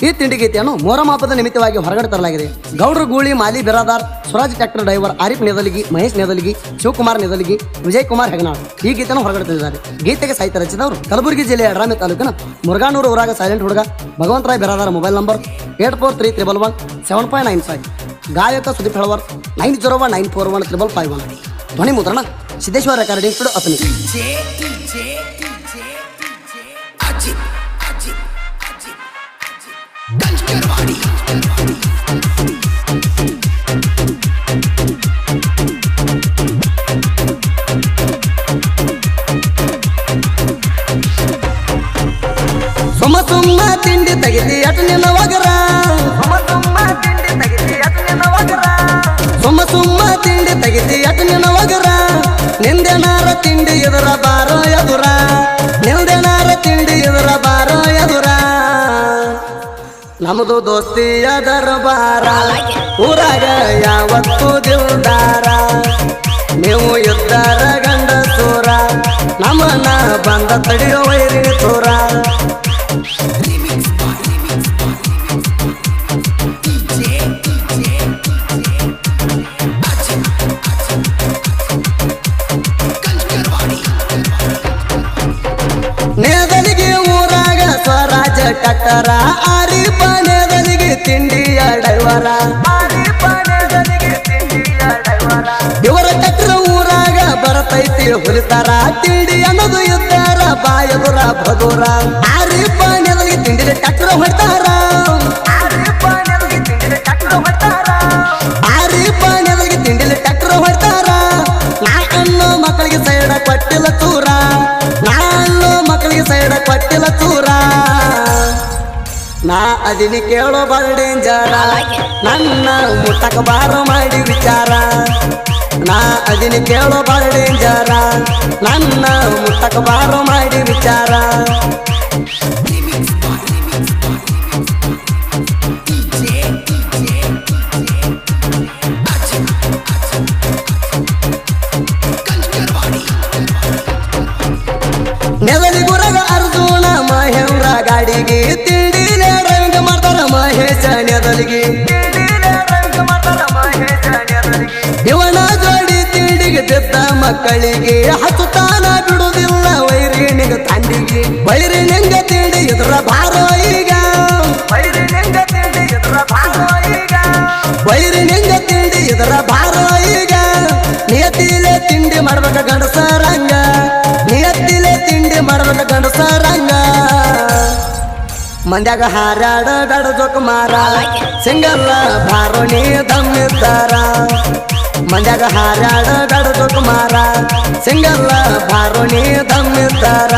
ಈ ತಿಂಡಿ ಗೀತೆಯನ್ನು ಮೊಹರಂ ಹಬ್ಬದ ನಿಮಿತ್ತವಾಗಿ ಹೊರಗಡೆ ತರಲಾಗಿದೆ. ಗೌಡ್ರ ಗೂಳಿ ಮಾಲಿ ಬಿರಾದಾರ್, ಸ್ವರಾಜ್ ಟ್ರ್ಯಾಕ್ಟರ್ ಡ್ರೈವರ್, ಆರಿಫ್ ನೆದಲಿಗಿ, ಮಹೇಶ್ ನೆದಲಿಗಿ, ಶಿವಕುಮಾರ್ ನೆದಲಿಗಿ, ವಿಜಯ್ ಕುಮಾರ್ ಹೆಗನಾಳ್ ಈ ಗೀತೆಯನ್ನು ಹೊರಗಡೆ ತಂದಿದ್ದಾರೆ. ಗೀತೆಗೆ ಸಾಹಿತ್ಯ ರಚಿಸಿದವರು ಕಲಬುರಗಿ ಜಿಲ್ಲೆಯ ಯಡ್ರಾಮಿ ತಾಲೂಕಿನ ಮುರುಗಾನೂರು ಊರಾಗ ಸೈಲೆಂಟ್ ಹುಡುಗ ಭಗವಂತರಾಯ್ ಬಿರಾದಾರ. Mobile number 84311175. ಗಾಯಕ ಸುದೀಪ್ ಹೆಳವರ್ 9019415551. ಧ್ವನಿ ಮುದ್ರಣ ಸಿದ್ದೇಶ್ವರ ರೆಕಾರ್ಡಿಂಗ್ ಸ್ಟುಡಿಯೋ ಅತನಿ. ಸುಮ್ಮ ಸುಮ್ಮ ತಿಂಡಿ ತೆಗಿತಿ ಅಟ್ ನಿನ್ನ ವಗರ, ಸುಮ್ಮ ಸುಮ್ಮ ತಿಂಡಿ ತೆಗಿತಿ ಅಟ್ ನಿನ್ನ ವಗರ. ನಿಂದೆನಾರ ತಿಂಡಿ ಎದುರ ಬಾರೋ ಎದುರ, ನಿಲ್ದೆನಾರ ತಿಂಡಿ ಎದುರ ಬಾರೋ ಎದುರ. ನಮ್ದು ದೋಸ್ತಿಯ ದರ್ಬಾರ, ಊರಾಗ ಯಾವತ್ತು ದಿಲ್ದಾರ. ನೀವು ಇದ್ದಾರ ಗಂಡಸೂರ, ನಮ್ಮನ ಬಂದ ತಡಿಯೋ ವೈರಿ ತೋರ. ನೇದಲಿಗೆ ಊರಾಗ ಸ್ವರಾಜ ಟ್ರ್ಯಾಕ್ಟರ, ಆರಿಫ ನೇದಲಿಗೆ ತಿಂಡಿಯ ಡ್ರೈವರ. ಇವರ ಟ್ರ್ಯಾಕ್ಟರ್ ಊರಾಗ ಬರತೈತಿ ಹುಲಿತಾರ, ತಿಂಡಿ ಅನ್ನೋದು ಇದ್ದಾರ ಬಾಯದುರ ಬದುರ. ಆರಿಫ ನೇದಲಿಗೆ ತಿಂಡಿ ಟ್ರ್ಯಾಕ್ಟರ್ ಹೊಡ್ತಾರ, ಆರಿಫ ನೇದಲಿಗೆ ತಿಂಡಿ ಟ್ರ್ಯಾಕ್ಟರ್ ಹೊಡ್ತಾರ. ನಾ ಅನ್ನೋ ಮಕ್ಕಳಿಗೆ ಸೈಡ ಕೊಟ್ಟಿಲ್ಲ ತೂರ, ನಾನು ಮಕ್ಕಳಿಗೆ ಸೈಡ ಕೊಟ್ಟಿಲ್ಲ ತೂರ. ನಾ ಅದಿನಿ ಕೇಳೋ ಬಾಳ ಡೇಂಜರ, ನನ್ನ ಮುಟ್ಟಕ ಬಾರ ಮಾಡಿ ವಿಚಾರ. ನಾ ಅದಿನಿ ಕೇಳೋ ಬಾಳ ಡೇಂಜರ, ನನ್ನ ಮುಟ್ಟಕ ಬಾರ ಮಾಡಿ ವಿಚಾರ. ನೆದಲಿಗುರಗ ಅರ್ಜುನ ಮಹೇಂದ್ರ ಗಾಡಿಗೆ, ತಿಂಡಿಲೆ ರಂಗ ಮಾಡ್ತಾರ ಮಹೇಶ ನೆದಲಿಗೆ. ಇವನ ಜೋಡಿ ತಿಂಡಿಗೆ ಬಿದ್ದ ಮಕ್ಕಳಿಗೆ ಹಚ್ಚುತ್ತಾನ ಬಿಡುವುದಿಲ್ಲ ವೈರಿಣಿಗ ತಂಡಿಗೆ. ವೈರಿಣಿಂಗ ತಿಂಡಿ ಎದುರ ಬಾರೋ ಈಗ, ವೈರಿಣಿಂಗ ತಿಂಡಿ ಎದುರ ಬಾರೋ ಈಗ. ನಿಯತಿಲೆ ತಿಂಡಿ ಮಾಡ್ಬೇಕ ಗಂಡಸರಂಗ, ನಿಯತ್ತಿಲೆ ತಿಂಡಿ ಮಾಡ್ಬೇಕ ಗಂಡಸರಂಗ. ಮಂದ್ಯಾಗ ಹಾರಾಡ ಗಡ ಜೋಕುಮಾರ, ಸಿಂಗಲ್ಲ ಬಾರೋಣಿ ದಮ್ಮಿದ್ದಾರ. ಮಂದ್ಯಾಗ ಹಾರಾಡ ಗಡ ಜೋಕುಮಾರ, ಸಿಂಗಲ್ಲ ಬಾರೋಣಿ ದಮ್ಮಿದ್ದಾರ.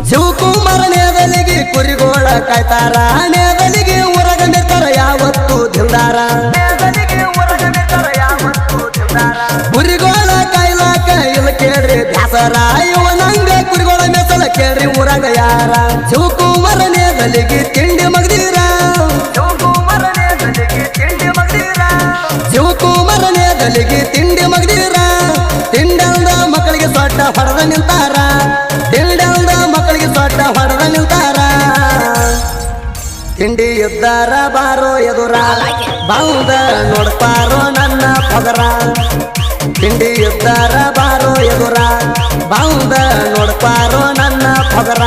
ಶಿವಕುಮಾರ ನೇದಲಿಗೆ ಕುರಿಗೋಳ ಕಾಯ್ತಾರ, ನೇದಲಿಗೆ ಊರಗ ನಿರ್ತಾರ ಯಾವತ್ತು ದಿಲ್ದಾರ. ಕುರಿಗೋಳ ಕಾಯ್ಲಾಕ ಇಲ್ಲ ಕೇಳ್ರಿ ದಾಸರ, ಇವನಂಗ ಕುರಿಗೋಳ ಮೆಸಲ ಕೇಳ್ರಿ ಊರಾಗ ಯಾರ. ಶಿವಕುಮಾರ ನೇದಲಿಗೆ ತಿಂಡಿ ಮಗದೀರ, ಶಿವಕುಮಾರ ನೇದಲಿಗೆ ತಿಂಡಿ ಮಗದೀರ. ತಿಂಡಲ್ದ ಮಕ್ಕಳಿಗೆ ಸೊಟ್ಟ ಹೊಡೆದ ನಿಲ್ತಾರ, ತಿಂಡಲ್ದ ಮಕ್ಕಳಿಗೆ ಸೊಟ್ಟ ಹೊಡೆದ ನಿಲ್ತಾರ. ತಿಂಡಿ ಇದ್ದಾರ ಬಾರೋ ಎದುರ, ಬಾವುದ ನೋಡ್ತಾರೋ ನನ್ನ ಪಗರ. ತಿಂಡಿ ಇದ್ದಾರ ಬಾರೋ ಎದುರ, ಬಾವುದ ನೋಡ್ತಾರೋ ನನ್ನ ಪಗರ.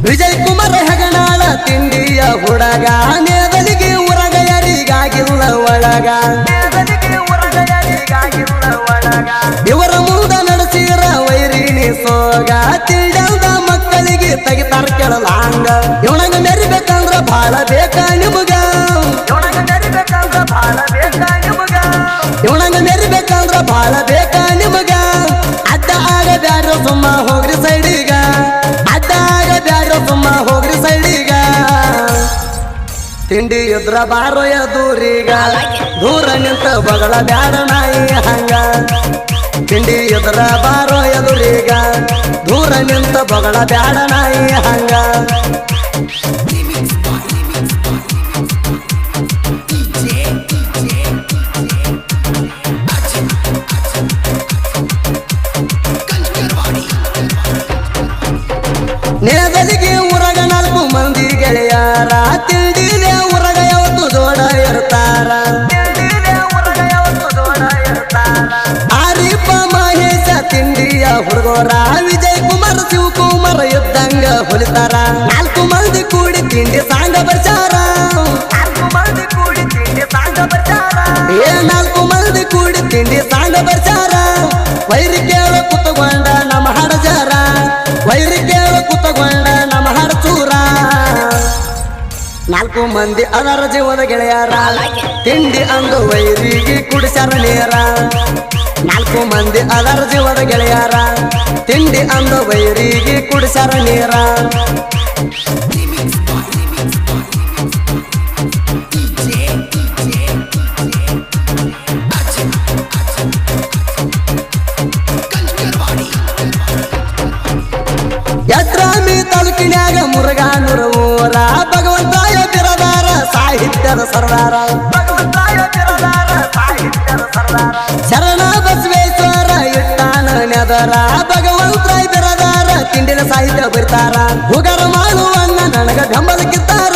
ವಿಜಯ್ ಕುಮಾರ್ ಹೆಗನಾಳ ತಿಂಡಿಯ ಹುಡುಗ, ನೇದಲಿಗೆ ಊರಗ ಯಾರಿಗಾಗಿಲ್ಲ ಒಳಗ. ಇವರ ಮುಂದ ನಡೆಸಿರ ವೈರಿಣಿ ಸೋಗ, ತಿಂಡಲ್ದ ಮಕ್ಕಳಿಗೆ ತೆಗಿತಾರ ಕೆಳಲಾಂಗ. ಇವನಂಗ ಮೆರಿಬೇಕಂದ್ರ ಬಾಳ ಬೇಕ ನಿಮಗ, ಇವನಂಗ ಮೆರಿಬೇಕಂದ್ರ ಬಾಳ ಬೇಕ ನಿಮಗ. ಅಡ್ಡ ಆಗ ಬ್ಯಾಡ್ರ ಸುಮ್ಮ ಹೋಗ್ರಿ ಸೈಡಿಗ, ಅಡ್ಡ ಆಗ ಬ್ಯಾಡ್ರ ಸುಮ್ಮ ಹೋಗ್ರಿ ಸೈಡಿಗ. ತಿಂಡಿ ಎದ್ರ ಬಾರೋ ಎದುರಿಗ, ದೂರ ನಿಂತ ಬಗಳ ಬ್ಯಾಡ ನಾಯಿ ಹಂಗ ತಿಂಡಿ ಎದುರ ಬಾರೋ ಎದುರೀಗ ದೂರ ನಿಂತ ಬಗಳ ಬ್ಯಾಡ ನಾಯಿ ಹಂಗ ನೇದಲಿಗೆ ಊರಗ 4 ಮಂದಿ ಗೆಳೆಯಾರ ತಿಂಡಿಲೆ ಊರಗ ಯಾವತ್ತು ಜೋಡ ಇರ್ತಾರ ಆರಿಪ ಮಹೇಶ ತಿಂಡಿಯ ಹುಡುಗೋರ ವಿಜಯ್ ಕುಮಾರ್ ಶಿವಕುಮಾರ್ ಇದ್ದಂಗ ಹೊಲಿತಾರ 4 ಮಂದಿ ಕೂಡಿ ತಿಂಡಿ ಸಾಂಗ ಬರ್ಚಾರ 4 ಮಂದಿ ಕೂಡಿ ತಿಂಡಿ ಸಾಂಗ ಬರ್ಚಾರ ವೈರಿ ಕೇಳ ಕುತ್ತಗೊಂಡ ನಮ್ಮ ಹಡಜಾರ ವೈರಿ ಕೇಳ ಕುತ್ತಗೊಂಡ ನಮ್ಮ ಹಡಚೂರ 4 ಮಂದಿ ಅದರ ಜೀವದ ಗೆಳೆಯಾರ ತಿಂಡಿ ಅಂದು ವೈರಿಗೆ ಕುಡಿಸ್ಯಾರ ನೇರ 4 ಮಂದಿ ಅದರ ಜೀವದ ಗೆಳೆಯಾರ ತಿಂಡಿ ಅಂದು ವೈರಿಗೆ ಕುಡಿಸ್ಯಾರ ನೇರ ಯತ್ರಾಮಿ ತಾಲೂಕಿನ್ಯಾಗ ಮುರುಘಾನೂರ ಊರ ಭಗವಂತಾಯ ಬಿರದಾರ ಸಾಹಿತ್ಯದ ಸರ್ದಾರ ಶರಣ ಬಸವೇಶ್ವರ ಇಟ್ಟಾನ ನೆದರ ಭಗವಂತಾಯ ಬಿರದಾರ ತಿಂಡಿನ ಸಾಹಿತ್ಯ ಬರ್ತಾರ ಹುಗರ ಮಾಡುವನ್ನ ನನಗ ಬೆಂಬಲಕ್ಕಿತ್ತಾರ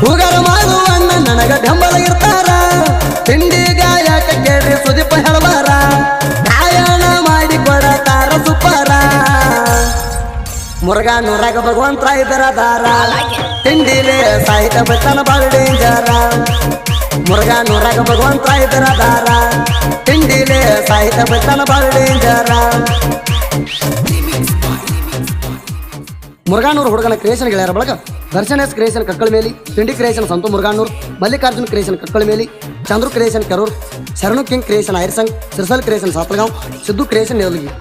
ಹುಗರ ಮಾಡುವನ್ನ ನನಗ ಬೆಂಬಲ ಇರ್ತಾರ ತಿಂಡಿ ಗಾಯಕ ಕೇಳಿ ಸುದೀಪ ಹೇಳಬಾರ ಮುರುಘಾನೂರಾಗ ಭಗವಂತರಾಯ ಬಿರದಾರ ತಿಂಡಿಲೆ ಸಾಹಿತ್ಯ ಬರ್ತನ ಬಾಳ ಡೇಂಜರ ಮುರುಘಾನೂರಾಗ ಭಗವಂತರಾಯ ಬಿರದಾರ ತಿಂಡಿಲೆ ಸಾಹಿತ್ಯ ಬರ್ತನ ಬಾಳ ಡೇಂಜರ ಮುರುಘಾನೂರು ಹುಡುಗನ ಕ್ರಿಯೇಷನ್ ಗೆಳೆಯರ ಬಳಗ ದರ್ಶನ್ ಎಸ್ ಕ್ರಿಯೇಷನ್ ಕಕ್ಕಳ ಮೇಲಿ ತಿಂಡಿ ಕ್ರಿಯೇಷನ್ ಸಂತು ಮುರುಘಾನೂರ್ ಮಲ್ಲಿಕಾರ್ಜುನ್ ಕ್ರಿಯೇಷನ್ ಕಕ್ಕಳ ಮೇಲಿ Chandru creation Kerur Sharanu king creation Airsang Sirsal creation Satalgaon Siddu creation ನೇವಲಗಿ